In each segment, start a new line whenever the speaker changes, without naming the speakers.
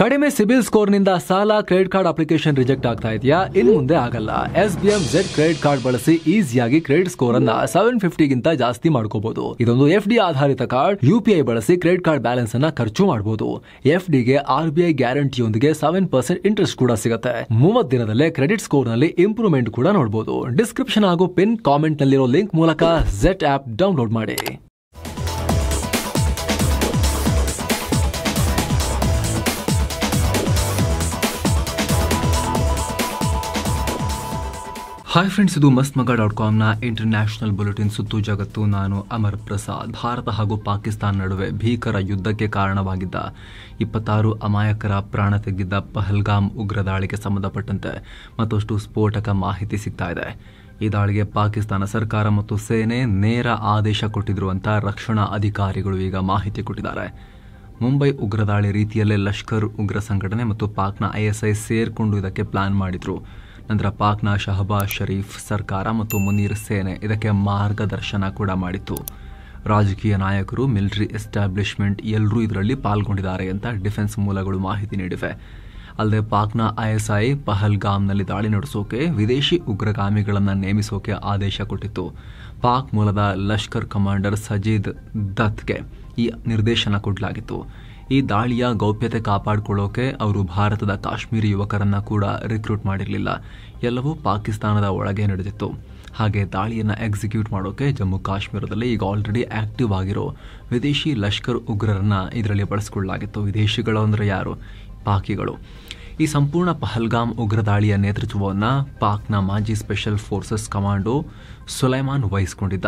ಕಡಿಮೆ ಸಿಬಿಲ್ ಸ್ಕೋರ್ ನಿಂದ ಸಾಲ ಕ್ರೆಡಿಟ್ ಕಾರ್ಡ್ ಅಪ್ಲಿಕೇಶನ್ ರಿಜೆಕ್ಟ್ ಆಗ್ತಾ ಇದೆಯಾ? ಇನ್ನು ಮುಂದೆ ಆಗಲ್ಲ. SBM Z ಕ್ರೆಡಿಟ್ ಕಾರ್ಡ್ ಬಳಸಿ ಈಸಿಯಾಗಿ ಕ್ರೆಡಿಟ್ ಸ್ಕೋರ್ ಅನ್ನ 750 ಗಿಂತ ಜಾಸ್ತಿ ಮಾಡ್ಕೋಬಹುದು. ಇದೊಂದು FD ಆಧಾರಿತ ಕಾರ್ಡ್. UPI ಬಳಸಿ ಕ್ರೆಡಿಟ್ ಕಾರ್ಡ್ ಬ್ಯಾಲೆನ್ಸ್ ಅನ್ನ ಖರ್ಚು ಮಾಡಬಹುದು. FD ಗೆ RBI ಗ್ಯಾರಂಟಿಯೊಂದಿಗೆ 7% ಇಂಟ್ರೆಸ್ಟ್ ಕೂಡ ಸಿಗುತ್ತೆ. 30 ದಿನದಲ್ಲೇ ಕ್ರೆಡಿಟ್ ಸ್ಕೋರ್ ನಲ್ಲಿ ಇಂಪ್ರೂವ್ಮೆಂಟ್ ಕೂಡ ನೋಡಬಹುದು. ಡಿಸ್ಕ್ರಿಪ್ಷನ್ ಹಾಗೂ ಪಿನ್ ಕಾಮೆಂಟ್ ನಲ್ಲಿರೋ ಲಿಂಕ್ ಮೂಲಕ Z ಆಪ್ ಡೌನ್ಲೋಡ್ ಮಾಡಿ. ಹಾಯ್ ಫ್ರೆಂಡ್ಸ್, ಇದು mastmaga.com ನ ಇಂಟರ್ನ್ಯಾಷನಲ್ ಬುಲೆಟಿನ್ ಸುತ್ತು ಜಗತ್ತು. ನಾನು ಅಮರ್ ಪ್ರಸಾದ್. ಭಾರತ ಹಾಗೂ ಪಾಕಿಸ್ತಾನ ನಡುವೆ ಭೀಕರ ಯುದ್ಧಕ್ಕೆ ಕಾರಣವಾಗಿದ್ದ 26 ಅಮಾಯಕರ ಪ್ರಾಣ ತೆಗೆದಿದ್ದ ಪಹಲ್ಗಾಮ್ ಉಗ್ರ ದಾಳಿಗೆ ಸಂಬಂಧಪಟ್ಟಂತೆ ಮತ್ತಷ್ಟು ಸ್ಫೋಟಕ ಮಾಹಿತಿ ಸಿಗ್ತಾ ಇದೆ. ಈ ದಾಳಿಗೆ ಪಾಕಿಸ್ತಾನ ಸರ್ಕಾರ ಮತ್ತು ಸೇನೆ ನೇರ ಆದೇಶ ಕೊಟ್ಟಿದ್ರು ಅಂತ ರಕ್ಷಣಾ ಅಧಿಕಾರಿಗಳು ಈಗ ಮಾಹಿತಿ ಕೊಟ್ಟಿದ್ದಾರೆ. ಮುಂಬೈ ಉಗ್ರ ದಾಳಿ ರೀತಿಯಲ್ಲೇ ಲಷ್ಕರ್ ಉಗ್ರ ಸಂಘಟನೆ ಮತ್ತು ಪಾಕ್ನ ISI ಸೇರ್ಕೊಂಡು ಇದಕ್ಕೆ ಪ್ಲಾನ್ ಮಾಡಿದ್ರು. ನಂತರ ಪಾಕ್ನ ಶಹಬಾಜ್ ಶರೀಫ್ ಸರ್ಕಾರ ಮತ್ತು ಮುನೀರ್ ಸೇನೆ ಇದಕ್ಕೆ ಮಾರ್ಗದರ್ಶನ ಕೂಡ ಮಾಡಿತ್ತು. ರಾಜಕೀಯ ನಾಯಕರು, ಮಿಲಿಟರಿ ಎಸ್ಟಾಬ್ಲಿಷ್ಮೆಂಟ್ ಎಲ್ಲರೂ ಇದರಲ್ಲಿ ಪಾಲ್ಗೊಂಡಿದ್ದಾರೆ ಅಂತ ಡಿಫೆನ್ಸ್ ಮೂಲಗಳು ಮಾಹಿತಿ ನೀಡಿವೆ. ಅಲ್ಲದೆ ಪಾಕ್ನ ISI ಪಹಲ್ಗಾಮ್ನಲ್ಲಿ ದಾಳಿ ನಡೆಸೋಕೆ ವಿದೇಶಿ ಉಗ್ರಗಾಮಿಗಳನ್ನು ನೇಮಿಸೋಕೆ ಆದೇಶ ಕೊಟ್ಟಿತ್ತು. ಪಾಕ್ ಮೂಲದ ಲಷ್ಕರ್ ಕಮಾಂಡರ್ ಸಜೀದ್ ದತ್ಗೆ ಈ ನಿರ್ದೇಶನ ಕೊಡಲಾಗಿತ್ತು. ಈ ದಾಳಿಯ ಗೌಪ್ಯತೆ ಕಾಪಾಡಿಕೊಳ್ಳೋಕೆ ಅವರು ಭಾರತದ ಕಾಶ್ಮೀರಿ ಯುವಕರನ್ನ ಕೂಡ ರಿಕ್ರೂಟ್ ಮಾಡಿರಲಿಲ್ಲ. ಎಲ್ಲವೂ ಪಾಕಿಸ್ತಾನದ ಒಳಗೆ ನಡೆದಿತ್ತು. ಹಾಗೆ ದಾಳಿಯನ್ನು ಎಕ್ಸಿಕ್ಯೂಟ್ ಮಾಡೋಕೆ ಜಮ್ಮು ಕಾಶ್ಮೀರದಲ್ಲಿ ಈಗ ಆಲ್ರೆಡಿ ಆಕ್ಟಿವ್ ಆಗಿರೋ ವಿದೇಶಿ ಲಷ್ಕರ್ ಉಗ್ರರನ್ನ ಇದರಲ್ಲಿ ಬಳಸಿಕೊಳ್ಳಲಾಗಿತ್ತು. ವಿದೇಶಿಗಳು ಅಂದರೆ ಯಾರು? ಪಾಕಿಗಳು. ಈ ಸಂಪೂರ್ಣ ಪಹಲ್ಗಾಮ್ ಉಗ್ರ ದಾಳಿಯ ನೇತೃತ್ವವನ್ನು ಪಾಕ್ನ ಮಾಜಿ ಸ್ಪೆಷಲ್ ಫೋರ್ಸಸ್ ಕಮಾಂಡೋ ಸುಲೈಮಾನ್ ವಹಿಸಿಕೊಂಡಿದ್ದ.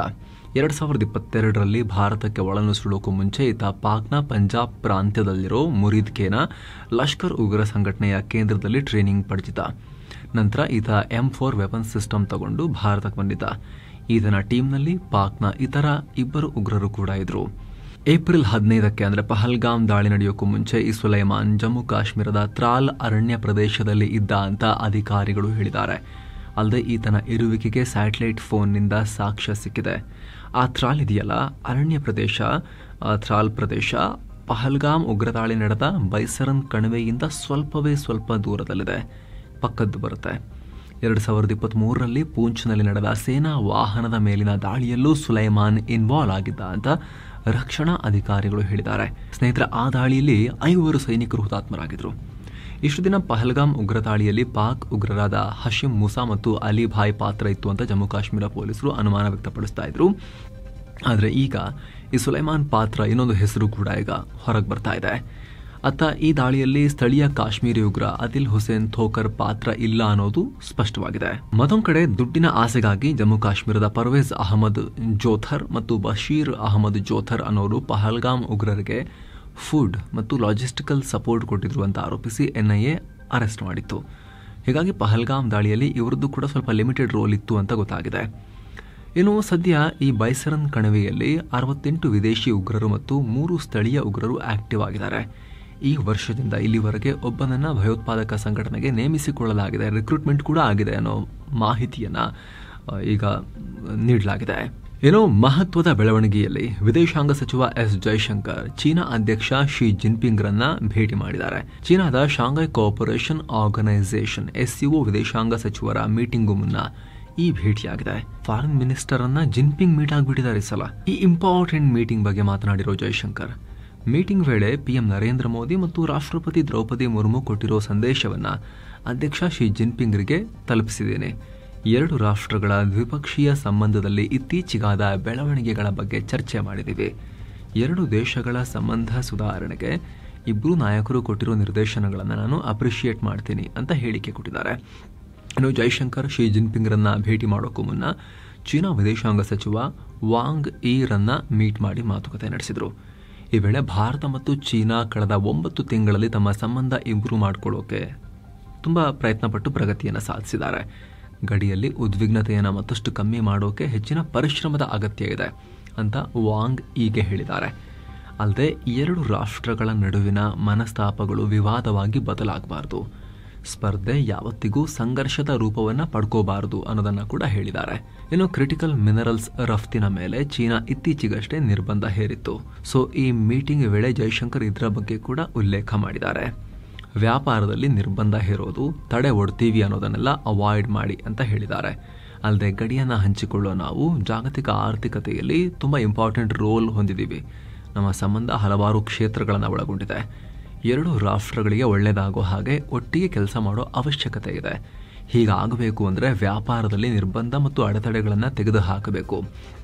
2022ರಲ್ಲಿ ಭಾರತಕ್ಕೆ ಒಳನುಸುಳೋಕು ಮುಂಚೆ ಈತ ಪಾಕ್ನ ಪಂಜಾಬ್ ಪ್ರಾಂತ್ಯದಲ್ಲಿರೋ ಮುರಿದ್ಕೇನ ಲಷ್ಕರ್ ಉಗ್ರ ಸಂಘಟನೆಯ ಕೇಂದ್ರದಲ್ಲಿ ಟ್ರೈನಿಂಗ್ ಪಡೆದಿದ್ದ. ನಂತರ ಈತ M4 ವೆಪನ್ ಸಿಸ್ಟಮ್ ತಗೊಂಡು ಭಾರತಕ್ಕೆ ಬಂದಿದ್ದ. ಈತನ ಟೀಮ್ನಲ್ಲಿ ಪಾಕ್ನ ಇತರ 2 ಉಗ್ರರು ಕೂಡ ಇದ್ರು. ಏಪ್ರಿಲ್ 15ಕ್ಕೆ ಅಂದರೆ ಪಹಲ್ಗಾಮ್ ದಾಳಿ ನಡೆಯೋಕ್ಕೂ ಮುಂಚೆ ಈ ಸುಲೈಮಾನ್ ಜಮ್ಮು ಕಾಶ್ಮೀರದ ತ್ರಾಲ್ ಅರಣ್ಯ ಪ್ರದೇಶದಲ್ಲಿ ಇದ್ದ ಅಂತ ಅಧಿಕಾರಿಗಳು ಹೇಳಿದ್ದಾರೆ. ಅಲ್ಲದೆ ಈತನ ಇರುವಿಕೆಗೆ ಸ್ಯಾಟಲೈಟ್ ಫೋನ್ನಿಂದ ಸಾಕ್ಷ್ಯ ಸಿಕ್ಕಿದೆ. ಆ ತ್ರಾಲ್ ಇದೆಯಲ್ಲ, ಅರಣ್ಯ ಪ್ರದೇಶ, ತ್ರಾಲ್ ಪ್ರದೇಶ ಪಹಲ್ಗಾಮ್ ಉಗ್ರ ದಾಳಿ ನಡೆದ ಬೈಸರನ್ ಕಣಿವೆಯಿಂದ ಸ್ವಲ್ಪ ದೂರದಲ್ಲಿದೆ, ಪಕ್ಕದ್ದು ಬರುತ್ತೆ. 2023ರಲ್ಲಿ ಪೂಂಚ್ನಲ್ಲಿ ನಡೆದ ಸೇನಾ ವಾಹನದ ಮೇಲಿನ ದಾಳಿಯಲ್ಲೂ ಸುಲೈಮಾನ್ ಇನ್ವಾಲ್ವ್ ಆಗಿದ್ದ ಅಂತ ರಕ್ಷಣಾ ಅಧಿಕಾರಿಗಳು ಹೇಳಿದ್ದಾರೆ. ಸ್ನೇಹಿತರ, ಆ ದಾಳಿಯಲ್ಲಿ 5 ಸೈನಿಕರು ಹುತಾತ್ಮರಾಗಿದ್ರು. ಇಷ್ಟು ದಿನ ಪಹಲ್ಗಾಮ್ ಉಗ್ರ ದಾಳಿಯಲ್ಲಿ ಪಾಕ್ ಉಗ್ರರಾದ ಹಶೀಂ ಮೂಸಾ ಮತ್ತು ಅಲಿ ಭಾಯ್ ಪಾತ್ರ ಇತ್ತು ಅಂತ ಜಮ್ಮು ಕಾಶ್ಮೀರ ಪೊಲೀಸರು ಅನುಮಾನ ವ್ಯಕ್ತಪಡಿಸ್ತಾ ಇದ್ರು. ಆದರೆ ಈಗ ಈ ಸುಲೈಮಾನ್ ಪಾತ್ರ ಇನ್ನೊಂದು ಹೆಸರು ಕೂಡ ಈಗ ಹೊರಗೆ ಬರ್ತಾ ಇದೆ. ಅತ್ತ ಈ ದಾಳಿಯಲ್ಲಿ ಸ್ಥಳೀಯ ಕಾಶ್ಮೀರಿ ಉಗ್ರ ಆದಿಲ್ ಹುಸೇನ್ ಥೋಕರ್ ಪಾತ್ರ ಇಲ್ಲ ಅನ್ನೋದು ಸ್ಪಷ್ಟವಾಗಿದೆ. ಮತ್ತೊಂದು ಕಡೆ ದುಡ್ಡಿನ ಆಸೆಗಾಗಿ ಜಮ್ಮು ಕಾಶ್ಮೀರದ ಪರ್ವೇಜ್ ಅಹಮದ್ ಜೋಥರ್ ಮತ್ತು ಬಶೀರ್ ಅಹಮದ್ ಜೋಥರ್ ಅನ್ನೋರು ಪಹಲ್ಗಾಮ್ ಉಗ್ರರಿಗೆ ಫುಡ್ ಮತ್ತು ಲಾಜಿಸ್ಟಿಕಲ್ ಸಪೋರ್ಟ್ ಕೊಟ್ಟಿದ್ರು ಅಂತ ಆರೋಪಿಸಿ NIA ಅರೆಸ್ಟ್ ಮಾಡಿತ್ತು. ಹೀಗಾಗಿ ಪಹಲ್ಗಾಮ್ ದಾಳಿಯಲ್ಲಿ ಇವರದ್ದು ಕೂಡ ಸ್ವಲ್ಪ ಲಿಮಿಟೆಡ್ ರೋಲ್ ಇತ್ತು ಅಂತ ಗೊತ್ತಾಗಿದೆ. ಇನ್ನು ಸದ್ಯ ಈ ಬೈಸರನ್ ಕಣಿವೆಯಲ್ಲಿ 68 ವಿದೇಶಿ ಉಗ್ರರು ಮತ್ತು 3 ಸ್ಥಳೀಯ ಉಗ್ರರು ಆಕ್ಟಿವ್ ಆಗಿದ್ದಾರೆ. ಈ ವರ್ಷದಿಂದ ಇಲ್ಲಿವರೆಗೆ ಒಬ್ಬನನ್ನ ಭಯೋತ್ಪಾದಕ ಸಂಘಟನೆಗೆ ನೇಮಿಸಿಕೊಳ್ಳಲಾಗಿದೆ, ರಿಕ್ರೂಟ್ಮೆಂಟ್ ಕೂಡ ಆಗಿದೆ ಅನ್ನೋ ಮಾಹಿತಿಯನ್ನ ಈಗ ನೀಡಲಾಗಿದೆ. ಏನೋ ಮಹತ್ವದ ಬೆಳವಣಿಗೆಯಲ್ಲಿ ವಿದೇಶಾಂಗ ಸಚಿವ S ಜೈಶಂಕರ್ ಚೀನಾ ಅಧ್ಯಕ್ಷ ಶಿ ಜಿನ್ಪಿಂಗ್ ರನ್ನ ಭೇಟಿ ಮಾಡಿದ್ದಾರೆ. ಚೀನಾದ ಶಾಂಘೈ ಕೋಆಪರೇಷನ್ ಆರ್ಗನೈಸೇಷನ್ SCO ವಿದೇಶಾಂಗ ಸಚಿವರ ಮೀಟಿಂಗು ಮುನ್ನ ಈ ಭೇಟಿಯಾಗಿದೆ. ಫಾರಿನ್ ಮಿನಿಸ್ಟರ್ ಅನ್ನ ಜಿನ್ಪಿಂಗ್ ಮೀಟ್ ಆಗಿಬಿಟ್ಟಿದ್ದಾರೆ. ಸಲ ಈ ಇಂಪಾರ್ಟೆಂಟ್ ಮೀಟಿಂಗ್ ಬಗ್ಗೆ ಮಾತನಾಡಿರೋ ಜೈಶಂಕರ್, ಮೀಟಿಂಗ್ ವೇಳೆ PM ನರೇಂದ್ರ ಮೋದಿ ಮತ್ತು ರಾಷ್ಟ್ರಪತಿ ದ್ರೌಪದಿ ಮುರ್ಮು ಕೊಟ್ಟಿರೋ ಸಂದೇಶವನ್ನ ಅಧ್ಯಕ್ಷ ಶಿ ಜಿನ್ಪಿಂಗ್ರಿಗೆ ತಲುಪಿಸಿದ್ದೇನೆ. 2 ರಾಷ್ಟ್ರಗಳ ದ್ವಿಪಕ್ಷೀಯ ಸಂಬಂಧದಲ್ಲಿ ಇತ್ತೀಚೆಗಾದ ಬೆಳವಣಿಗೆಗಳ ಬಗ್ಗೆ ಚರ್ಚೆ ಮಾಡಿದ್ದೀವಿ. 2 ದೇಶಗಳ ಸಂಬಂಧ ಸುಧಾರಣೆಗೆ ಇಬ್ಬರು ನಾಯಕರು ಕೊಟ್ಟಿರೋ ನಿರ್ದೇಶನಗಳನ್ನು ನಾನು ಅಪ್ರಿಷಿಯೇಟ್ ಮಾಡ್ತೀನಿ ಅಂತ ಹೇಳಿಕೆ ಕೊಟ್ಟಿದ್ದಾರೆ. ಇನ್ನು ಜೈಶಂಕರ್ ಶಿ ಜಿನ್ಪಿಂಗ್ರನ್ನ ಭೇಟಿ ಮಾಡೋಕ್ಕೂ ಮುನ್ನ ಚೀನಾ ವಿದೇಶಾಂಗ ಸಚಿವ ವಾಂಗ್ ಯಿ ರನ್ನ ಮೀಟ್ ಮಾಡಿ ಮಾತುಕತೆ ನಡೆಸಿದರು. ಈ ವೇಳೆ ಭಾರತ ಮತ್ತು ಚೀನಾ ಕಳೆದ 9 ತಿಂಗಳಲ್ಲಿ ತಮ್ಮ ಸಂಬಂಧ ಇಂಪ್ರೂವ್ ಮಾಡಿಕೊಳ್ಳೋಕೆ ತುಂಬ ಪ್ರಯತ್ನಪಟ್ಟು ಪ್ರಗತಿಯನ್ನು ಸಾಧಿಸಿದ್ದಾರೆ. ಗಡಿಯಲ್ಲಿ ಉದ್ವಿಗ್ನತೆಯನ್ನು ಮತ್ತಷ್ಟು ಕಮ್ಮಿ ಮಾಡೋಕೆ ಹೆಚ್ಚಿನ ಪರಿಶ್ರಮದ ಅಗತ್ಯ ಇದೆ ಅಂತ ವಾಂಗ್ ಯಿಗೆ ಹೇಳಿದ್ದಾರೆ. ಅಲ್ಲದೆ 2 ರಾಷ್ಟ್ರಗಳ ನಡುವಿನ ಮನಸ್ತಾಪಗಳು ವಿವಾದವಾಗಿ ಬದಲಾಗಬಾರದು, ಸ್ಪರ್ಧೆ ಯಾವತ್ತಿಗೂ ಸಂಘರ್ಷದ ರೂಪವನ್ನು ಪಡ್ಕೋಬಾರದು ಅನ್ನೋದನ್ನ ಕೂಡ ಹೇಳಿದ್ದಾರೆ. ಇನ್ನು ಕ್ರಿಟಿಕಲ್ ಮಿನರಲ್ಸ್ ರಫ್ತಿನ ಮೇಲೆ ಚೀನಾ ಇತ್ತೀಚೆಗಷ್ಟೇ ನಿರ್ಬಂಧ ಹೇರಿತ್ತು. ಸೊ ಈ ಮೀಟಿಂಗ್ ವೇಳೆ ಜೈಶಂಕರ್ ಇದರ ಬಗ್ಗೆ ಕೂಡ ಉಲ್ಲೇಖ ಮಾಡಿದ್ದಾರೆ. ವ್ಯಾಪಾರದಲ್ಲಿ ನಿರ್ಬಂಧ ಹೇರೋದು, ತಡೆ ಒಡ್ತೀವಿ ಅನ್ನೋದನ್ನೆಲ್ಲ ಅವಾಯ್ಡ್ ಮಾಡಿ ಅಂತ ಹೇಳಿದ್ದಾರೆ. ಅಲ್ಲದೆ ಗಡಿಯನ್ನು ಹಂಚಿಕೊಳ್ಳೋ ನಾವು ಜಾಗತಿಕ ಆರ್ಥಿಕತೆಯಲ್ಲಿ ತುಂಬ ಇಂಪಾರ್ಟೆಂಟ್ ರೋಲ್ ಹೊಂದಿದ್ದೀವಿ. ನಮ್ಮ ಸಂಬಂಧ ಹಲವಾರು ಕ್ಷೇತ್ರಗಳನ್ನು ಒಳಗೊಂಡಿದೆ. ಎರಡು ರಾಷ್ಟ್ರಗಳಿಗೆ ಒಳ್ಳೆಯದಾಗೋ ಹಾಗೆ ಒಟ್ಟಿಗೆ ಕೆಲಸ ಮಾಡೋ ಅವಶ್ಯಕತೆ ಇದೆ. ಹೀಗಾಗಬೇಕು ಅಂದರೆ ವ್ಯಾಪಾರದಲ್ಲಿ ನಿರ್ಬಂಧ ಮತ್ತು ಅಡೆತಡೆಗಳನ್ನು ತೆಗೆದುಹಾಕಬೇಕು.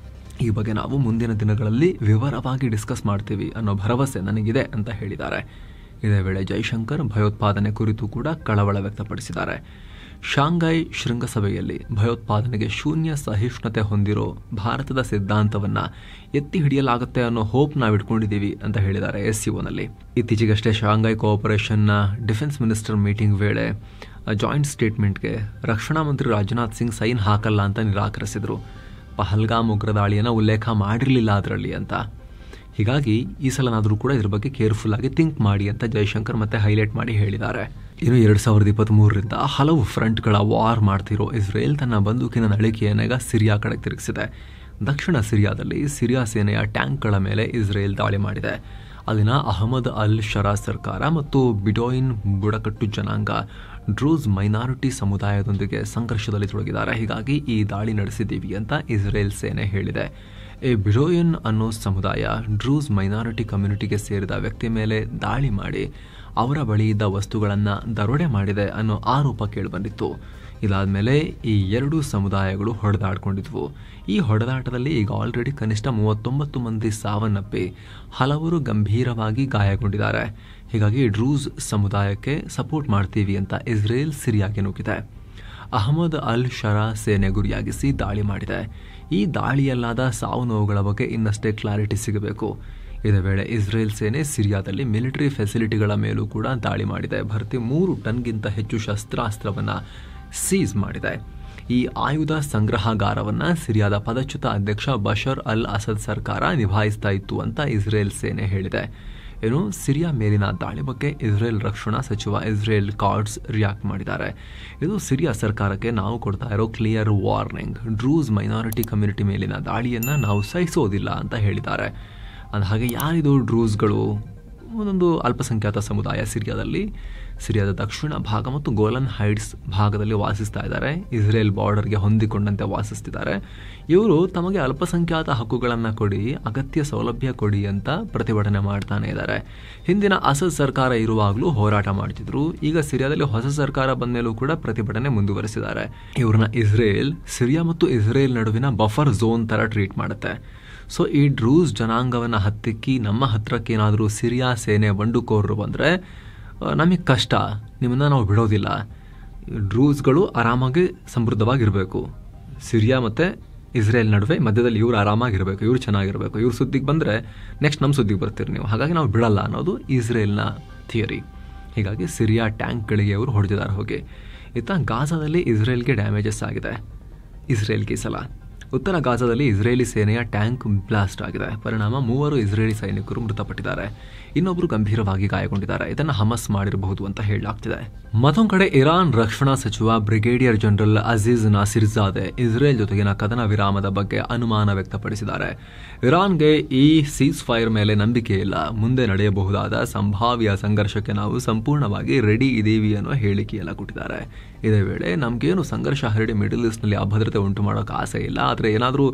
ಈ ಬಗ್ಗೆ ನಾವು ಮುಂದಿನ ದಿನಗಳಲ್ಲಿ ವಿವರವಾಗಿ ಡಿಸ್ಕಸ್ ಮಾಡ್ತೀವಿ ಅನ್ನೋ ಭರವಸೆ ನನಗಿದೆ ಅಂತ ಹೇಳಿದ್ದಾರೆ. ಇದೇ ವೇಳೆ ಜೈಶಂಕರ್ ಭಯೋತ್ಪಾದನೆ ಕುರಿತು ಕೂಡ ಕಳವಳ ವ್ಯಕ್ತಪಡಿಸಿದ್ದಾರೆ. ಶಾಂಘೈ ಶೃಂಗಸಭೆಯಲ್ಲಿ ಭಯೋತ್ಪಾದನೆಗೆ ಶೂನ್ಯ ಸಹಿಷ್ಣುತೆ ಹೊಂದಿರೋ ಭಾರತದ ಸಿದ್ಧಾಂತವನ್ನು ಎತ್ತಿ ಹಿಡಿಯಲಾಗುತ್ತೆ ಅನ್ನೋ ಹೋಪ್ ನಾವು ಇಟ್ಕೊಂಡಿದ್ದೀವಿ ಅಂತ ಹೇಳಿದ್ದಾರೆ SCOನಲ್ಲಿ. ಇತ್ತೀಚೆಗಷ್ಟೇ ಶಾಂಘೈ ಕೋಆಪರೇಷನ್ನ ಡಿಫೆನ್ಸ್ ಮಿನಿಸ್ಟರ್ ಮೀಟಿಂಗ್ ವೇಳೆ ಜಾಯಿಂಟ್ ಸ್ಟೇಟ್ಮೆಂಟ್ಗೆ ರಕ್ಷಣಾ ಮಂತ್ರಿ ರಾಜನಾಥ್ ಸಿಂಗ್ ಸೈನ್ ಹಾಕಲ್ಲ ಅಂತ ನಿರಾಕರಿಸಿದರು. ಪಹಲ್ಗಾಮ್ ಉಗ್ರ ದಾಳಿಯನ್ನು ಉಲ್ಲೇಖ ಮಾಡಿರಲಿಲ್ಲ ಅದರಲ್ಲಿ ಅಂತ. ಹೀಗಾಗಿ ಈ ಸಲನಾದರೂ ಕೂಡ ಇದ್ರ ಬಗ್ಗೆ ಕೇರ್ಫುಲ್ ಆಗಿ ಥಿಂಕ್ ಮಾಡಿ ಅಂತ ಜೈಶಂಕರ್ ಮತ್ತೆ ಹೈಲೈಟ್ ಮಾಡಿ ಹೇಳಿದ್ದಾರೆ. ಇನ್ನು 2023ರಿಂದ ಹಲವು ಫ್ರಂಟ್ಗಳ ವಾರ್ ಮಾಡ್ತಿರೋ ಇಸ್ರೇಲ್ ತನ್ನ ಬಂದೂಕಿನ ನಳಿಕೆಯನ್ನೀಗ ಸಿರಿಯಾ ಕಡೆ ತಿರುಗಿಸಿದೆ. ದಕ್ಷಿಣ ಸಿರಿಯಾದಲ್ಲಿ ಸಿರಿಯಾ ಸೇನೆಯ ಟ್ಯಾಂಕ್ಗಳ ಮೇಲೆ ಇಸ್ರೇಲ್ ದಾಳಿ ಮಾಡಿದೆ. ಅಲ್ಲಿನ ಅಹಮದ್ ಅಲ್ ಶರಾ ಸರ್ಕಾರ ಮತ್ತು ಬಿಡೋಯಿನ್ ಬುಡಕಟ್ಟು ಜನಾಂಗ ಡ್ರೂಸ್ ಮೈನಾರಿಟಿ ಸಮುದಾಯದೊಂದಿಗೆ ಸಂಘರ್ಷದಲ್ಲಿ ತೊಡಗಿದ್ದಾರೆ. ಹೀಗಾಗಿ ಈ ದಾಳಿ ನಡೆಸಿದ್ದೀವಿ ಅಂತ ಇಸ್ರೇಲ್ ಸೇನೆ ಹೇಳಿದೆ. ಈ ಬಿಡೋಯಿನ್ ಅನ್ನೋ ಸಮುದಾಯ ಡ್ರೂಸ್ ಮೈನಾರಿಟಿ ಕಮ್ಯುನಿಟಿಗೆ ಸೇರಿದ ವ್ಯಕ್ತಿ ಮೇಲೆ ದಾಳಿ ಮಾಡಿ ಅವರ ಬಳಿ ಇದ್ದ ವಸ್ತುಗಳನ್ನು ದರೋಡೆ ಮಾಡಿದೆ ಅನ್ನೋ ಆರೋಪ ಕೇಳಿಬಂದಿತ್ತು. ಇದಾದಮೇಲೆ ಈ ಎರಡೂ ಸಮುದಾಯಗಳು ಹೊಡೆದಾಡಿಕೊಂಡಿದ್ವು. ಈ ಹೊಡೆದಾಟದಲ್ಲಿ ಈಗ ಆಲ್ರೆಡಿ ಕನಿಷ್ಠ 39 ಮಂದಿ ಸಾವನ್ನಪ್ಪಿ ಹಲವರು ಗಂಭೀರವಾಗಿ ಗಾಯಗೊಂಡಿದ್ದಾರೆ. ಹೀಗಾಗಿ ಡ್ರೂಸ್ ಸಮುದಾಯಕ್ಕೆ ಸಪೋರ್ಟ್ ಮಾಡ್ತೀವಿ ಅಂತ ಇಸ್ರೇಲ್ ಸಿರಿಯಾಗೆ ನುಗ್ಗಿದೆ. ಅಹಮದ್ ಅಲ್ ಶರಾ ಸೇನೆ ಗುರಿಯಾಗಿಸಿ ದಾಳಿ ಮಾಡಿದೆ. ಈ ದಾಳಿಯಲ್ಲಾದ ಸಾವು ನೋವುಗಳ ಬಗ್ಗೆ ಇನ್ನಷ್ಟೇ ಕ್ಲಾರಿಟಿ ಸಿಗಬೇಕು. ಇದೇ ವೇಳೆ ಇಸ್ರೇಲ್ ಸೇನೆ ಸಿರಿಯಾದಲ್ಲಿ ಮಿಲಿಟರಿ ಫೆಸಿಲಿಟಿಗಳ ಮೇಲೂ ಕೂಡ ದಾಳಿ ಮಾಡಿದೆ. ಭರ್ತಿ 3 ಟನ್ಗಿಂತ ಹೆಚ್ಚು ಶಸ್ತ್ರಾಸ್ತ್ರವನ್ನು ಸೀಸ್ ಮಾಡಿದೆ. ಈ ಆಯುಧ ಸಂಗ್ರಹಾಗಾರವನ್ನು ಸಿರಿಯಾದ ಪದಚ್ಯುತ ಅಧ್ಯಕ್ಷ ಬಶರ್ ಅಲ್ ಅಸದ್ ಸರ್ಕಾರ ನಿಭಾಯಿಸ್ತಾ ಇತ್ತು ಅಂತ ಇಸ್ರೇಲ್ ಸೇನೆ ಹೇಳಿದೆ. ಇನ್ನು ಸಿರಿಯಾ ಮೇಲಿನ ದಾಳಿ ಬಗ್ಗೆ ಇಸ್ರೇಲ್ ರಕ್ಷಣಾ ಸಚಿವ ಇಸ್ರೇಲ್ ಕಾಟ್ಸ್ ರಿಯಾಕ್ಟ್ ಮಾಡಿದ್ದಾರೆ. ಇದು ಸಿರಿಯಾ ಸರ್ಕಾರಕ್ಕೆ ನಾವು ಕೊಡ್ತಾ ಇರೋ ಕ್ಲಿಯರ್ ವಾರ್ನಿಂಗ್. ಡ್ರೂಸ್ ಮೈನಾರಿಟಿ ಕಮ್ಯುನಿಟಿ ಮೇಲಿನ ದಾಳಿಯನ್ನು ನಾವು ಸಹಿಸೋದಿಲ್ಲ ಅಂತ ಹೇಳಿದ್ದಾರೆ. ಅಂದಹಾಗೆ ಯಾರಿದು ಡ್ರೂಸ್ಗಳು? ಒಂದೊಂದು ಅಲ್ಪಸಂಖ್ಯಾತ ಸಮುದಾಯ ಸಿರಿಯಾದ ದಕ್ಷಿಣ ಭಾಗ ಮತ್ತು ಗೋಲನ್ ಹೈಟ್ಸ್ ಭಾಗದಲ್ಲಿ ವಾಸಿಸ್ತಾ ಇದ್ದಾರೆ. ಇಸ್ರೇಲ್ ಬಾರ್ಡರ್ಗೆ ಹೊಂದಿಕೊಂಡಂತೆ ವಾಸಿಸ್ತಿದ್ದಾರೆ. ಇವರು ತಮಗೆ ಅಲ್ಪಸಂಖ್ಯಾತ ಹಕ್ಕುಗಳನ್ನು ಕೊಡಿ, ಅಗತ್ಯ ಸೌಲಭ್ಯ ಕೊಡಿ ಅಂತ ಪ್ರತಿಭಟನೆ ಮಾಡ್ತಾನೆ ಇದ್ದಾರೆ. ಹಿಂದಿನ ಅಸದ್ ಸರ್ಕಾರ ಇರುವಾಗಲೂ ಹೋರಾಟ ಮಾಡ್ತಿದ್ರು. ಈಗ ಸಿರಿಯಾದಲ್ಲಿ ಹೊಸ ಸರ್ಕಾರ ಬಂದ ಮೇಲೂ ಕೂಡ ಪ್ರತಿಭಟನೆ ಮುಂದುವರೆಸಿದ್ದಾರೆ. ಇವ್ರನ್ನ ಇಸ್ರೇಲ್ ಸಿರಿಯಾ ಮತ್ತು ಇಸ್ರೇಲ್ ನಡುವಿನ ಬಫರ್ ಝೋನ್ ಥರ ಟ್ರೀಟ್ ಮಾಡುತ್ತೆ. ಸೊ ಈ ಡ್ರೂಸ್ ಜನಾಂಗವನ್ನು ಹತ್ತಿಕ್ಕಿ ನಮ್ಮ ಹತ್ರಕ್ಕೆ ಏನಾದರೂ ಸಿರಿಯಾ ಸೇನೆ ಬಂಡುಕೋರರು ಬಂದರೆ ನಮಗೆ ಕಷ್ಟ, ನಿಮ್ಮನ್ನು ನಾವು ಬಿಡೋದಿಲ್ಲ. ಡ್ರೂಸ್ಗಳು ಆರಾಮಾಗಿ ಸಮೃದ್ಧವಾಗಿರಬೇಕು. ಸಿರಿಯಾ ಮತ್ತು ಇಸ್ರೇಲ್ ನಡುವೆ ಮಧ್ಯದಲ್ಲಿ ಇವ್ರು ಆರಾಮಾಗಿರಬೇಕು, ಇವ್ರು ಚೆನ್ನಾಗಿರಬೇಕು. ಇವ್ರ ಸುದ್ದಿಗೆ ಬಂದರೆ ನೆಕ್ಸ್ಟ್ ನಮ್ಮ ಸುದ್ದಿಗೆ ಬರ್ತೀರಿ ನೀವು, ಹಾಗಾಗಿ ನಾವು ಬಿಡಲ್ಲ ಅನ್ನೋದು ಇಸ್ರೇಲ್ನ ಥಿಯರಿ. ಹೀಗಾಗಿ ಸಿರಿಯಾ ಟ್ಯಾಂಕ್ಗಳಿಗೆ ಅವರು ಹೊಡೆದಿದ್ದಾರೆ ಹೋಗಿ. ಇತ್ತ ಗಾಜಾದಲ್ಲಿ ಇಸ್ರೇಲ್ಗೆ ಡ್ಯಾಮೇಜಸ್ ಆಗಿದೆ. ಇಸ್ರೇಲ್ಗೆ ಈ ಸಲ ಉತ್ತರ ಗಾಜಾದಲ್ಲಿ ಇಸ್ರೇಲಿ ಸೇನೆಯ ಟ್ಯಾಂಕ್ ಬ್ಲಾಸ್ಟ್ ಆಗಿದೆ. ಪರಿಣಾಮ 3 ಇಸ್ರೇಲಿ ಸೈನಿಕರು ಮೃತಪಟ್ಟಿದ್ದಾರೆ. ಇನ್ನೊಬ್ಬರು ಗಂಭೀರವಾಗಿ ಗಾಯಗೊಂಡಿದ್ದಾರೆ. ಇದನ್ನು ಹಮಸ್ ಮಾಡಿರಬಹುದು ಅಂತ ಹೇಳಲಾಗ್ತಿದೆ. ಮತ್ತೊಂದು ಕಡೆ ಇರಾನ್ ರಕ್ಷಣಾ ಸಚಿವ ಬ್ರಿಗೇಡಿಯರ್ ಜನರಲ್ ಅಜೀಜ್ ನಾಸಿರ್ಜಾದೆ ಇಸ್ರೇಲ್ ಜೊತೆಗಿನ ಕದನ ವಿರಾಮದ ಬಗ್ಗೆ ಅನುಮಾನ ವ್ಯಕ್ತಪಡಿಸಿದ್ದಾರೆ. ಇರಾನ್ಗೆ ಈ ಸೀಸ್ ಫೈರ್ ಮೇಲೆ ನಂಬಿಕೆ ಇಲ್ಲ. ಮುಂದೆ ನಡೆಯಬಹುದಾದ ಸಂಭಾವ್ಯ ಸಂಘರ್ಷಕ್ಕೆ ನಾವು ಸಂಪೂರ್ಣವಾಗಿ ರೆಡಿ ಇದ್ದೀವಿ ಅನ್ನೋ ಹೇಳಿಕೆಯೆಲ್ಲ ಕೊಟ್ಟಿದ್ದಾರೆ. ಇದೇ ವೇಳೆ ನಮಗೇನು ಸಂಘರ್ಷ ಹರಡಿ ಮಿಡಲ್ ಈಸ್ಟ್ನಲ್ಲಿ ಅಭದ್ರತೆ ಉಂಟು ಮಾಡೋಕೆ ಆಸೆ ಇಲ್ಲ. ಆದರೆ ಏನಾದರೂ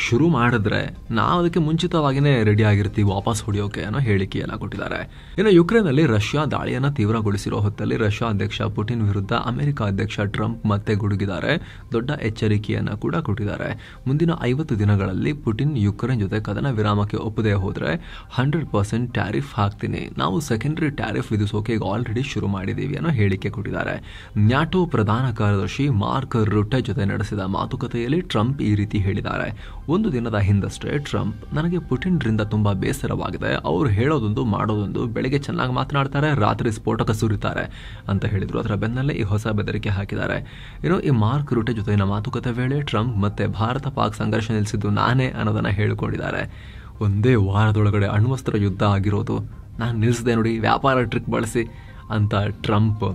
ಶುರು ಮಾಡಿದ್ರೆ ನಾವು ಅದಕ್ಕೆ ಮುಂಚಿತವಾಗಿಯೇ ರೆಡಿ ಆಗಿರ್ತೀವಿ ವಾಪಸ್ ಹೊಡೆಯೋಕೆ ಅನ್ನೋ ಹೇಳಿಕೆಯೆಲ್ಲ ಕೊಟ್ಟಿದ್ದಾರೆ. ಇನ್ನು ಯುಕ್ರೇನ್ನಲ್ಲಿ ರಷ್ಯಾ ದಾಳಿಯನ್ನು ತೀವ್ರಗೊಳಿಸಿರೋ ಹೊತ್ತಲ್ಲಿ ರಷ್ಯಾ ಅಧ್ಯಕ್ಷ ಪುಟಿನ್ ವಿರುದ್ಧ ಅಮೆರಿಕ ಅಧ್ಯಕ್ಷ ಟ್ರಂಪ್ ಮತ್ತೆ ಗುಡುಗಿದ್ದಾರೆ. ದೊಡ್ಡ ಎಚ್ಚರಿಕೆಯನ್ನು ಕೂಡ ಕೊಟ್ಟಿದ್ದಾರೆ. ಮುಂದಿನ 50 ದಿನಗಳಲ್ಲಿ ಪುಟಿನ್ ಯುಕ್ರೇನ್ ಜೊತೆ ಕದನ ವಿರಾಮಕ್ಕೆ ಒಪ್ಪದೇ ಹೋದರೆ 100% ಟ್ಯಾರಿಫ್ ಹಾಕ್ತೀನಿ, ನಾವು ಸೆಕೆಂಡರಿ ಟ್ಯಾರಿಫ್ ವಿಧಿಸೋಕೆ ಈಗ ಆಲ್ರೆಡಿ ಶುರು ಮಾಡಿದ್ದೀವಿ ಅನ್ನೋ ಹೇಳಿಕೆ ಕೊಟ್ಟಿದ್ದಾರೆ. ನ್ಯಾಟೋ ಪ್ರಧಾನ ಕಾರ್ಯದರ್ಶಿ ಮಾರ್ಕ್ ರುಟೆ ಜೊತೆ ನಡೆಸಿದ ಮಾತುಕತೆಯಲ್ಲಿ ಟ್ರಂಪ್ ಈ ರೀತಿ ಹೇಳಿದ್ದಾರೆ. ಒಂದು ದಿನದ ಹಿಂದಷ್ಟೇ ಟ್ರಂಪ್, ನನಗೆ ಪುಟಿನ್ರಿಂದ ತುಂಬಾ ಬೇಸರವಾಗಿದೆ, ಅವರು ಹೇಳೋದೊಂದು ಮಾಡೋದೊಂದು, ಬೆಳಗ್ಗೆ ಚೆನ್ನಾಗಿ ಮಾತನಾಡ್ತಾರೆ, ರಾತ್ರಿ ಸ್ಫೋಟಕ ಸುರಿತಾರೆ ಅಂತ ಹೇಳಿದ್ರು. ಅದರ ಬೆನ್ನಲ್ಲೇ ಈ ಹೊಸ ಬೆದರಿಕೆ ಹಾಕಿದ್ದಾರೆ. ಇನ್ನು ಈ ಮಾರ್ಕ್ ರುಟೆ ಜೊತೆಗಿನ ಮಾತುಕತೆ ವೇಳೆ ಟ್ರಂಪ್ ಮತ್ತೆ ಭಾರತ ಪಾಕ್ ಸಂಘರ್ಷ ನಿಲ್ಲಿಸಿದ್ದು ನಾನೇ ಅನ್ನೋದನ್ನ ಹೇಳಿಕೊಂಡಿದ್ದಾರೆ. ಒಂದೇ ವಾರದೊಳಗಡೆ ಅಣ್ವಸ್ತ್ರ ಯುದ್ಧ ಆಗಿರೋದು ನಾನು ನಿಲ್ಲಿಸಿದೆ ನೋಡಿ, ವ್ಯಾಪಾರ ಟ್ರಿಕ್ ಬಳಸಿ ಅಂತ ಟ್ರಂಪ್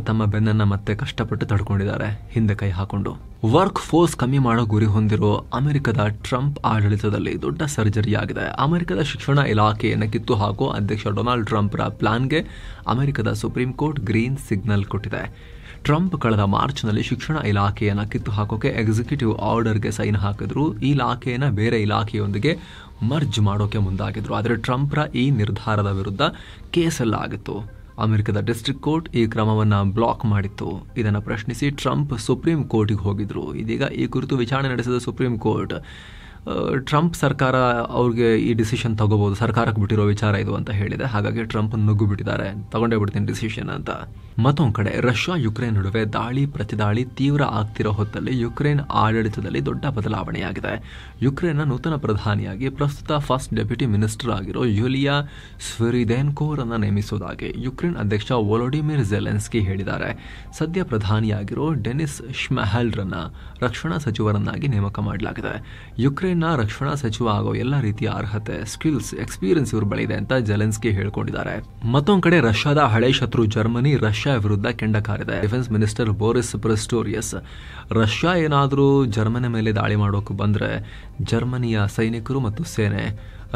ತಮ್ಮ ಬೆನ್ನನ್ನು ಮತ್ತೆ ಕಷ್ಟಪಟ್ಟು ತಡ್ಕೊಂಡಿದ್ದಾರೆ ಹಿಂದೆ ಕೈ ಹಾಕೊಂಡು. ವರ್ಕ್ ಫೋರ್ಸ್ ಕಮ್ಮಿ ಮಾಡೋ ಗುರಿ ಹೊಂದಿರೋ ಅಮೆರಿಕದ ಟ್ರಂಪ್ ಆಡಳಿತದಲ್ಲಿ ದೊಡ್ಡ ಸರ್ಜರಿ ಆಗಿದೆ. ಅಮೆರಿಕದ ಶಿಕ್ಷಣ ಇಲಾಖೆಯನ್ನು ಕಿತ್ತು ಹಾಕೋ ಅಧ್ಯಕ್ಷ ಡೊನಾಲ್ಡ್ ಟ್ರಂಪ್ರ ಪ್ಲಾನ್ಗೆ ಅಮೆರಿಕದ ಸುಪ್ರೀಂ ಕೋರ್ಟ್ ಗ್ರೀನ್ ಸಿಗ್ನಲ್ ಕೊಟ್ಟಿದೆ. ಟ್ರಂಪ್ ಕಳೆದ ಮಾರ್ಚ್ನಲ್ಲಿ ಶಿಕ್ಷಣ ಇಲಾಖೆಯನ್ನು ಕಿತ್ತು ಹಾಕೋಕೆ ಎಕ್ಸಿಕ್ಯೂಟಿವ್ ಆರ್ಡರ್ಗೆ ಸೈನ್ ಹಾಕಿದ್ರು. ಈ ಇಲಾಖೆಯನ್ನು ಬೇರೆ ಇಲಾಖೆಯೊಂದಿಗೆ ಮರ್ಜ್ ಮಾಡೋಕೆ ಮುಂದಾಗಿದ್ರು. ಆದರೆ ಟ್ರಂಪ್ರ ಈ ನಿರ್ಧಾರದ ವಿರುದ್ಧ ಕೇಸೆಲ್ಲ ಆಗಿತ್ತು. ಅಮೆರಿಕದ ಡಿಸ್ಟ್ರಿಕ್ಟ್ ಕೋರ್ಟ್ ಈ ಕ್ರಮವನ್ನು ಬ್ಲಾಕ್ ಮಾಡಿತ್ತು. ಇದನ್ನು ಪ್ರಶ್ನಿಸಿ ಟ್ರಂಪ್ ಸುಪ್ರೀಂ ಕೋರ್ಟಿಗೆ ಹೋಗಿದ್ರು. ಇದೀಗ ಈ ಕುರಿತು ವಿಚಾರಣೆ ನಡೆಸಿದ ಸುಪ್ರೀಂ ಕೋರ್ಟ್ ಟ್ರಂಪ್ ಸರ್ಕಾರ ಅವ್ರಿಗೆ ಈ ಡಿಸಿಷನ್ ತಗೋಬಹುದು, ಸರ್ಕಾರಕ್ಕೆ ಬಿಟ್ಟಿರೋ ವಿಚಾರ ಇದು ಅಂತ ಹೇಳಿದೆ. ಹಾಗಾಗಿ ಟ್ರಂಪ್ ನುಗ್ಗು ಬಿಟ್ಟಿದ್ದಾರೆ, ತಗೊಂಡೇ ಬಿಡ್ತೀನಿ ಡಿಸಿಷನ್ ಅಂತ. ಮತ್ತೊಂದು ಕಡೆ ರಷ್ಯಾ ಯುಕ್ರೇನ್ ನಡುವೆ ದಾಳಿ ಪ್ರತಿದಾಳಿ ತೀವ್ರ ಆಗ್ತಿರೋ ಹೊತ್ತಲ್ಲಿ ಯುಕ್ರೇನ್ ಆಡಳಿತದಲ್ಲಿ ದೊಡ್ಡ ಬದಲಾವಣೆಯಾಗಿದೆ. ಯುಕ್ರೇನ್ನ ನೂತನ ಪ್ರಧಾನಿಯಾಗಿ ಪ್ರಸ್ತುತ ಫಸ್ಟ್ ಡೆಪ್ಯೂಟಿ ಮಿನಿಸ್ಟರ್ ಆಗಿರೋ ಯುಲಿಯಾ ಸ್ವಿರಿದೆನ್ಕೋರ್ ಅನ್ನು ನೇಮಿಸುವುದಾಗಿ ಯುಕ್ರೇನ್ ಅಧ್ಯಕ್ಷ ವೊಲೋಡಿಮಿರ್ ಝೆಲೆನ್ಸ್ಕಿ ಹೇಳಿದ್ದಾರೆ. ಸದ್ಯ ಪ್ರಧಾನಿಯಾಗಿರೋ ಡೆನಿಸ್ ಶ್ಮೆಹಲ್ರನ್ನ ರಕ್ಷಣಾ ಸಚಿವರನ್ನಾಗಿ ನೇಮಕ ಮಾಡಲಾಗಿದೆ. ಯುಕ್ರೇನ್ನ ರಕ್ಷಣಾ ಸಚಿವ ಆಗೋ ಎಲ್ಲ ರೀತಿಯ ಅರ್ಹತೆ, ಸ್ಕಿಲ್ಸ್, ಎಕ್ಸ್ಪೀರಿಯನ್ಸ್ ಇವ್ರ ಬಳಿ ಇದೆ ಅಂತ ಜೆಲೆನ್ಸ್ಕಿ ಹೇಳ್ಕೊಂಡಿದ್ದಾರೆ. ಮತ್ತೊಂದು ಕಡೆ ರಷ್ಯಾದ ಹಳೆ ಶತ್ರು ಜರ್ಮನಿ ರಷ್ಯಾ ವಿರುದ್ಧ ಕೆಂಡ ಕಾರಿದೆ. ಡಿಫೆನ್ಸ್ ಮಿನಿಸ್ಟರ್ ಬೋರಿಸ್ ಪ್ರಿಸ್ಟೋರಿಯಸ್ ರಷ್ಯಾ ಏನಾದರೂ ಜರ್ಮನಿ ಮೇಲೆ ದಾಳಿ ಮಾಡೋಕೆ ಬಂದ್ರೆ ಜರ್ಮನಿಯ ಸೈನಿಕರು ಮತ್ತು ಸೇನೆ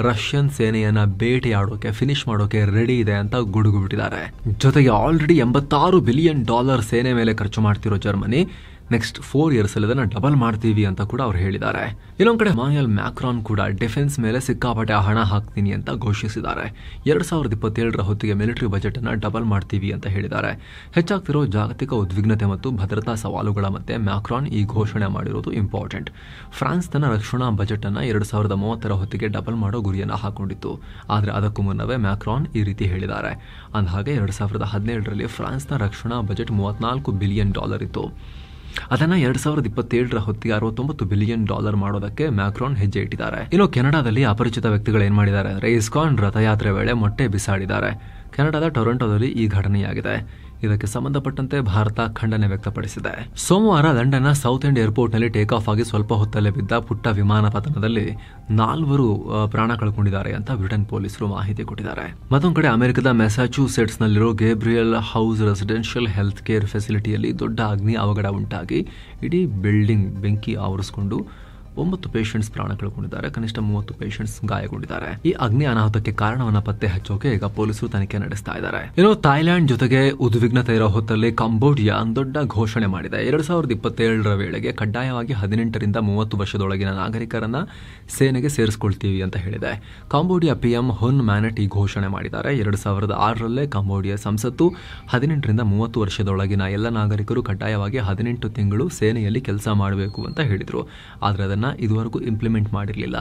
ರಷ್ಯನ್ ಸೇನೆಯನ್ನ ಬೇಟೆಯಾಡೋಕೆ ಫಿನಿಶ್ ಮಾಡೋಕೆ ರೆಡಿ ಇದೆ ಅಂತ ಗುಡುಗು ಬಿಟ್ಟಿದ್ದಾರೆ. ಜೊತೆಗೆ ಆಲ್ರೆಡಿ $86 ಬಿಲಿಯನ್ ಸೇನೆ ಮೇಲೆ ಖರ್ಚು ಮಾಡ್ತಿರೋ ಜರ್ಮನಿ ನೆಕ್ಸ್ಟ್ 4 years ಅಲ್ಲಿ ಅದನ್ನ ಡಬಲ್ ಮಾಡ್ತೀವಿ ಅಂತ ಕೂಡ ಅವ್ರು ಹೇಳಿದ್ದಾರೆ. ಇನ್ನೊಂದು ಕಡೆ ಇಮ್ಯಾನ್ಯುಯಲ್ ಮ್ಯಾಕ್ರಾನ್ ಕೂಡ ಡಿಫೆನ್ಸ್ ಮೇಲೆ ಸಿಕ್ಕಾಪಟ್ಟೆ ಹಣ ಹಾಕ್ತೀನಿ ಅಂತ ಘೋಷಿಸಿದ್ದಾರೆ. 2027 ಹೊತ್ತಿಗೆ ಮಿಲಿಟರಿ ಬಜೆಟ್ ಅನ್ನ ಡಬಲ್ ಮಾಡ್ತೀವಿ ಅಂತ ಹೇಳಿದ್ದಾರೆ. ಹೆಚ್ಚಾಗ್ತಿರೋ ಜಾಗತಿಕ ಉದ್ವಿಗ್ನತೆ ಮತ್ತು ಭದ್ರತಾ ಸವಾಲುಗಳ ಮಧ್ಯೆ ಮ್ಯಾಕ್ರಾನ್ ಈ ಘೋಷಣೆ ಮಾಡಿರೋದು ಇಂಪಾರ್ಟೆಂಟ್. ಫ್ರಾನ್ಸ್ ತನ್ನ ರಕ್ಷಣಾ ಬಜೆಟ್ ಅನ್ನ 2030 ಹೊತ್ತಿಗೆ ಡಬಲ್ ಮಾಡೋ ಗುರಿಯನ್ನ ಹಾಕೊಂಡಿತ್ತು. ಆದ್ರೆ ಅದಕ್ಕೂ ಮುನ್ನವೇ ಮ್ಯಾಕ್ರಾನ್ ಈ ರೀತಿ ಹೇಳಿದ್ದಾರೆ. ಅಂದಹಾಗೆ 2017ರಲ್ಲಿ ಫ್ರಾನ್ಸ್ನ ರಕ್ಷಣಾ ಬಜೆಟ್ $34 ಬಿಲಿಯನ್ ಇತ್ತು. ಅದನ್ನ 2027 ಹೊತ್ತಿಗೆ $69 ಬಿಲಿಯನ್ ಮಾಡೋದಕ್ಕೆ ಮ್ಯಾಕ್ರಾನ್ ಹೆಜ್ಜೆ ಇಟ್ಟಿದ್ದಾರೆ. ಇನ್ನು ಕೆನಡಾದಲ್ಲಿ ಅಪರಿಚಿತ ವ್ಯಕ್ತಿಗಳು ಏನ್ ಮಾಡಿದ್ದಾರೆ ಅಂದ್ರೆ ಇಸ್ಕಾನ್ ರಥಯಾತ್ರೆ ವೇಳೆ ಮೊಟ್ಟೆ ಬಿಸಾಡಿದ್ದಾರೆ. ಕೆನಡಾದ ಟೊರೊಂಟೊದಲ್ಲಿ ಈ ಘಟನೆಯಾಗಿದೆ. ಇದಕ್ಕೆ ಸಂಬಂಧಪಟ್ಟಂತೆ ಭಾರತ ಖಂಡನೆ ವ್ಯಕ್ತಪಡಿಸಿದೆ. ಸೋಮವಾರ ಲಂಡನ್ನ ಸೌತ್ ಎಂಡ್ ಏರ್ಪೋರ್ಟ್ನಲ್ಲಿ ಟೇಕ್ ಆಫ್ ಆಗಿ ಸ್ವಲ್ಪ ಹೊತ್ತಲ್ಲೇ ಬಿದ್ದ ಪುಟ್ಟ ವಿಮಾನ ಪತನದಲ್ಲಿ 4 ಪ್ರಾಣ ಕಳ್ಕೊಂಡಿದ್ದಾರೆ ಅಂತ ಬ್ರಿಟನ್ ಪೊಲೀಸರು ಮಾಹಿತಿ ಕೊಟ್ಟಿದ್ದಾರೆ. ಮತ್ತೊಂದು ಕಡೆ ಅಮೆರಿಕದ ಮೆಸಾಚ್ಯೂಸೆಟ್ಸ್ನಲ್ಲಿರೋ Gabriel house residential health care ಫೆಸಿಲಿಟಿಯಲ್ಲಿ ದೊಡ್ಡ ಅಗ್ನಿ ಅವಘಡ ಉಂಟಾಗಿ ಇಡೀ ಬಿಲ್ಡಿಂಗ್ ಬೆಂಕಿ ಆವರಿಸಿಕೊಂಡು 9 ಪೇಷಂಟ್ಸ್ ಪ್ರಾಣ ಕಳ್ಕೊಂಡಿದ್ದಾರೆ. ಕನಿಷ್ಠ 30 ಪೇಷಂಟ್ಸ್ ಗಾಯಗೊಂಡಿದ್ದಾರೆ. ಈ ಅಗ್ನಿ ಅನಾಹುತಕ್ಕೆ ಕಾರಣವನ್ನ ಪತ್ತೆ ಹಚ್ಚೋಕೆ ಈಗ ಪೊಲೀಸರು ತನಿಖೆ ನಡೆಸ್ತಾ ಇದ್ದಾರೆ. ಇನ್ನು ಥೈಲ್ಯಾಂಡ್ ಜೊತೆಗೆ ಉದ್ವಿಗ್ನತೆ ಇರೋ ಹೊತ್ತಲ್ಲಿ ಕಂಬೋಡಿಯಾ ದೊಡ್ಡ ಘೋಷಣೆ ಮಾಡಿದೆ. 2027 ವೇಳೆಗೆ ಕಡ್ಡಾಯವಾಗಿ 18 ರಿಂದ 30 ವರ್ಷದೊಳಗಿನ ನಾಗರಿಕರನ್ನ ಸೇನೆಗೆ ಸೇರಿಸಿಕೊಳ್ತೀವಿ ಅಂತ ಹೇಳಿದೆ. ಕಂಬೋಡಿಯಾ ಪಿಎಂ ಹುನ್ ಮ್ಯಾನೆಟ್ ಈ ಘೋಷಣೆ ಮಾಡಿದ್ದಾರೆ. 2006ರಲ್ಲೇ ಕಂಬೋಡಿಯಾ ಸಂಸತ್ತು 18 ರಿಂದ 30 ವರ್ಷದೊಳಗಿನ ಎಲ್ಲ ನಾಗರಿಕರು ಕಡ್ಡಾಯವಾಗಿ 18 ತಿಂಗಳು ಸೇನೆಯಲ್ಲಿ ಕೆಲಸ ಮಾಡಬೇಕು ಅಂತ ಹೇಳಿದ್ರು. ಆದ್ರೆ ಅದನ್ನ ಇದುವರೆಗೂ ಇಂಪ್ಲಿಮೆಂಟ್ ಮಾಡಿರಲಿಲ್ಲ.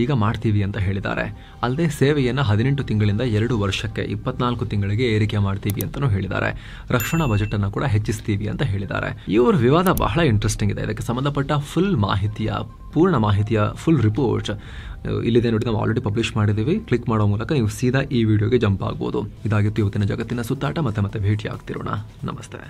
ಈಗ ಮಾಡ್ತೀವಿ ಅಂತ ಹೇಳಿದ್ದಾರೆ. ಅಲ್ಲದೆ ಸೇವೆಯನ್ನು 18 ತಿಂಗಳಿಂದ 2 ವರ್ಷಕ್ಕೆ 24 ತಿಂಗಳಿಗೆ ಏರಿಕೆ ಮಾಡ್ತೀವಿ ಅಂತಾನೂ ಹೇಳಿದ್ದಾರೆ. ರಕ್ಷಣಾ ಬಜೆಟ್ ಅನ್ನು ಕೂಡ ಹೆಚ್ಚಿಸ್ತೀವಿ ಅಂತ ಹೇಳಿದ್ದಾರೆ. ಇವರ ವಿವಾದ ಬಹಳ ಇಂಟ್ರೆಸ್ಟಿಂಗ್ ಇದೆ. ಇದಕ್ಕೆ ಸಂಬಂಧಪಟ್ಟ ಪೂರ್ಣ ಮಾಹಿತಿಯ ಫುಲ್ ರಿಪೋರ್ಟ್ ಇಲ್ಲಿದೆ ನೋಡಿ. ನಾವು ಆಲ್ರೆಡಿ ಪಬ್ಲಿಷ್ ಮಾಡಿದ್ದೀವಿ. ಕ್ಲಿಕ್ ಮಾಡೋ ಮೂಲಕ ನೀವು ಸೀದಾ ಈ ವಿಡಿಯೋಗೆ ಜಂಪ್ ಆಗ್ಬೋದು. ಇದಾಗಿತ್ತು ಇವತ್ತಿನ ಜಗತ್ತಿನ ಸುತ್ತಾಟ. ಮತ್ತೆ ಭೇಟಿ ಆಗ್ತಿರೋಣ. ನಮಸ್ತೆ.